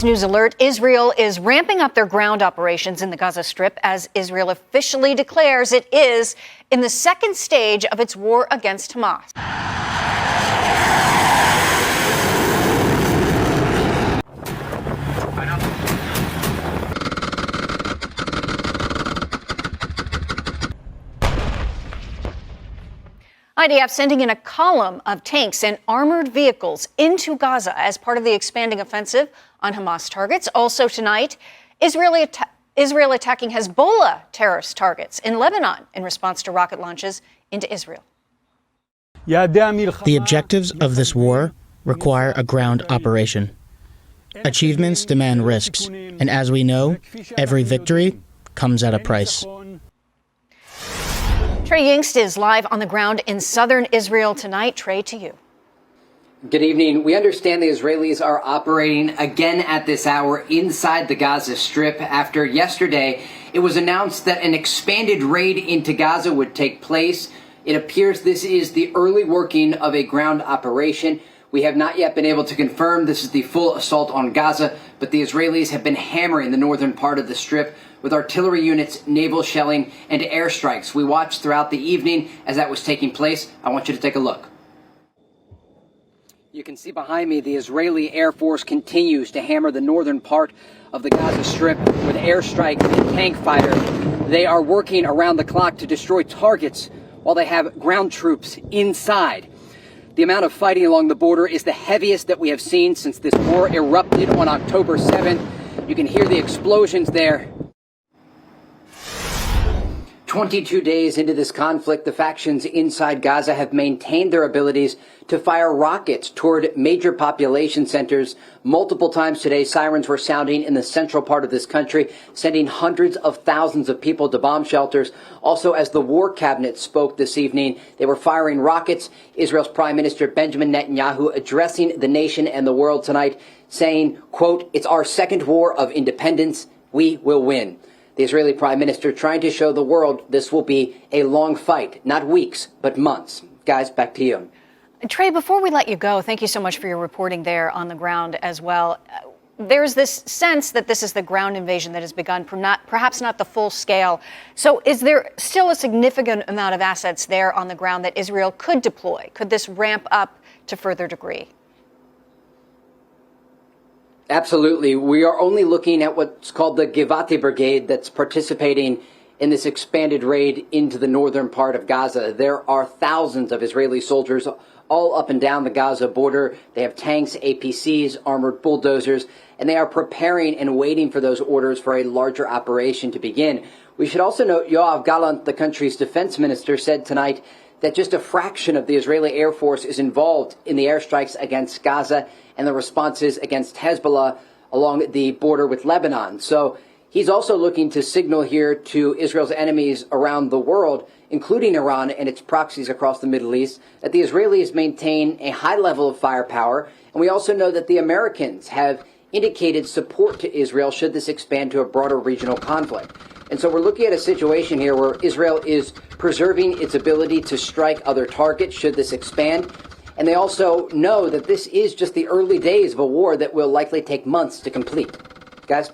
News alert. Israel is ramping up their ground operations in the Gaza Strip as Israel officially declares it is in the second stage of its war against Hamas. IDF sending in a column of tanks and armored vehicles into Gaza as part of the expanding offensive on Hamas targets. Also tonight, Israel attacking Hezbollah terrorist targets in Lebanon in response to rocket launches into Israel. The objectives of this war require a ground operation. Achievements demand risks, and as we know, every victory comes at a price. Trey Yingst is live on the ground in southern Israel tonight. Trey, to you. Good evening. We understand the Israelis are operating again at this hour inside the Gaza Strip after yesterday it was announced that an expanded raid into Gaza would take place. It appears this is the early working of a ground operation. We have not yet been able to confirm this is the full assault on Gaza, but the Israelis have been hammering the northern part of the Strip with artillery units, naval shelling, and airstrikes. We watched throughout the evening as that was taking place. I want you to take a look. You can see behind me the Israeli Air Force continues to hammer the northern part of the Gaza Strip with airstrikes and tank fighters. They are working around the clock to destroy targets while they have ground troops inside. The amount of fighting along the border is the heaviest that we have seen since this war erupted on October 7th. You can hear the explosions there. 22 days into this conflict, the factions inside Gaza have maintained their abilities to fire rockets toward major population centers. Multiple times today, sirens were sounding in the central part of this country, sending hundreds of thousands of people to bomb shelters. Also, as the war cabinet spoke this evening, they were firing rockets. Israel's Prime Minister Benjamin Netanyahu addressing the nation and the world tonight, saying, quote, "It's our second war of independence. We will win." The Israeli Prime Minister trying to show the world this will be a long fight, not weeks, but months. Guys, back to you. Trey, before we let you go, thank you so much for your reporting there on the ground as well. There's this sense that this is the ground invasion that has begun, perhaps not the full scale. So is there still a significant amount of assets there on the ground that Israel could deploy? Could this ramp up to further degree? Absolutely. We are only looking at what's called the Givati Brigade that's participating in this expanded raid into the northern part of Gaza. There are thousands of Israeli soldiers all up and down the Gaza border. They have tanks, APCs, armored bulldozers, and they are preparing and waiting for those orders for a larger operation to begin. We should also note Yoav Gallant, the country's defense minister, said tonight that just a fraction of the Israeli Air Force is involved in the airstrikes against Gaza and the responses against Hezbollah along the border with Lebanon. So he's also looking to signal here to Israel's enemies around the world, including Iran and its proxies across the Middle East, that the Israelis maintain a high level of firepower. And we also know that the Americans have indicated support to Israel should this expand to a broader regional conflict. And so we're looking at a situation here where Israel is preserving its ability to strike other targets should this expand. And they also know that this is just the early days of a war that will likely take months to complete. Guys?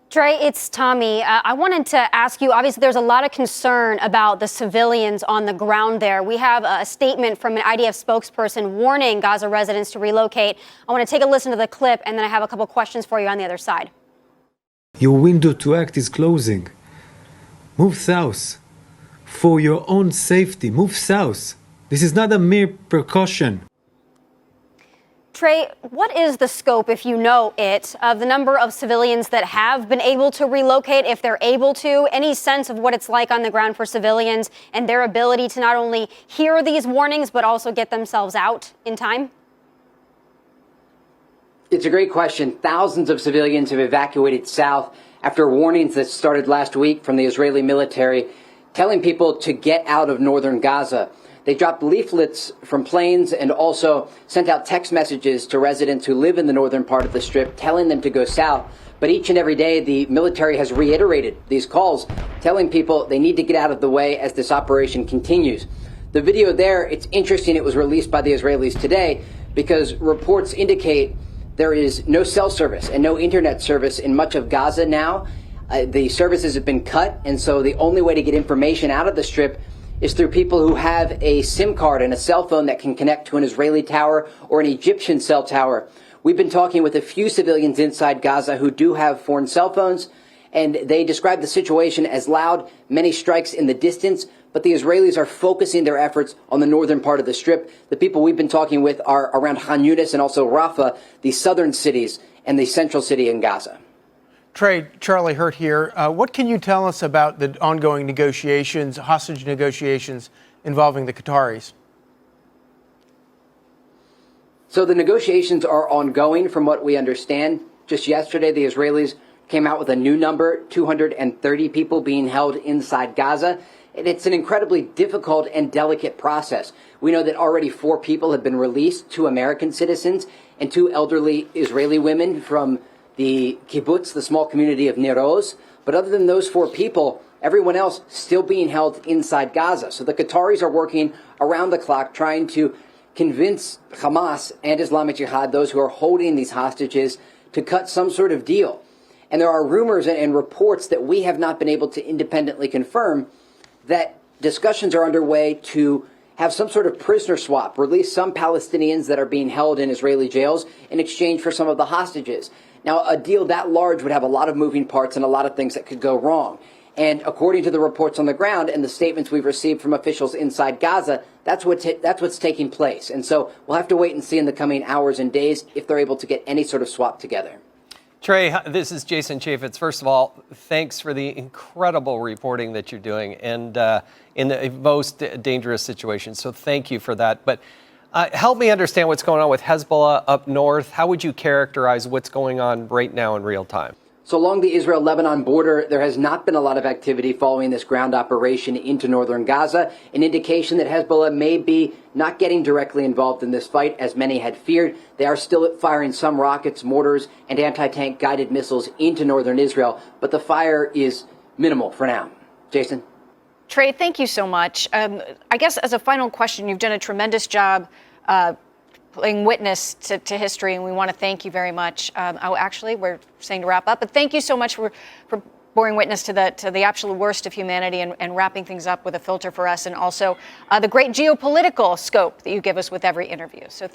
Trey, it's Tommy. I wanted to ask you, obviously there's a lot of concern about the civilians on the ground there. We have a statement from an IDF spokesperson warning Gaza residents to relocate. I want to take a listen to the clip, and then I have a couple questions for you on the other side. Your window to act is closing. Move south. For your own safety, move south. This is not a mere precaution. Trey, what is the scope, if you know it, of the number of civilians that have been able to relocate, if they're able to? Any sense of what it's like on the ground for civilians and their ability to not only hear these warnings, but also get themselves out in time? It's a great question. Thousands of civilians have evacuated south after warnings that started last week from the Israeli military telling people to get out of northern Gaza. They dropped leaflets from planes and also sent out text messages to residents who live in the northern part of the Strip, telling them to go south. But each and every day, the military has reiterated these calls, telling people they need to get out of the way as this operation continues. The video there, it's interesting it was released by the Israelis today because reports indicate There is no cell service and no internet service in much of Gaza now. The services have been cut, and so the only way to get information out of the Strip is through people who have a SIM card and a cell phone that can connect to an Israeli tower or an Egyptian cell tower. We've been talking with a few civilians inside Gaza who do have foreign cell phones, and they describe the situation as loud, many strikes in the distance, but the Israelis are focusing their efforts on the northern part of the Strip. The people we've been talking with are around Khan Yunis and also Rafah, the southern cities, and the central city in Gaza. Trey, Charlie Hurt here. What can you tell us about the ongoing negotiations, hostage negotiations involving the Qataris? So the negotiations are ongoing from what we understand. Just yesterday, the Israelis came out with a new number, 230 people being held inside Gaza. And it's an incredibly difficult and delicate process. We know that already 4 people have been released, 2 American citizens and 2 elderly Israeli women from the kibbutz, the small community of Nir Oz. But other than those 4 people, everyone else still being held inside Gaza. So the Qataris are working around the clock trying to convince Hamas and Islamic Jihad, those who are holding these hostages, to cut some sort of deal. And there are rumors and reports that we have not been able to independently confirm that discussions are underway to have some sort of prisoner swap, release some Palestinians that are being held in Israeli jails in exchange for some of the hostages. Now, a deal that large would have a lot of moving parts and a lot of things that could go wrong. And according to the reports on the ground and the statements we've received from officials inside Gaza, that's what's taking place. And so we'll have to wait and see in the coming hours and days if they're able to get any sort of swap together. Trey, this is Jason Chaffetz. First of all, thanks for the incredible reporting that you're doing and in the most dangerous situations. So thank you for that. But help me understand what's going on with Hezbollah up north. How would you characterize what's going on right now in real time? So along the Israel-Lebanon border, there has not been a lot of activity following this ground operation into northern Gaza, an indication that Hezbollah may be not getting directly involved in this fight, as many had feared. They are still firing some rockets, mortars, and anti-tank guided missiles into northern Israel, but the fire is minimal for now. Jason? Trey, thank you so much. I guess as a final question, you've done a tremendous job playing witness to history, and we want to thank you very much. Actually, we're saying to wrap up, but thank you so much for bearing witness to the absolute worst of humanity and wrapping things up with a filter for us, and also the great geopolitical scope that you give us with every interview. So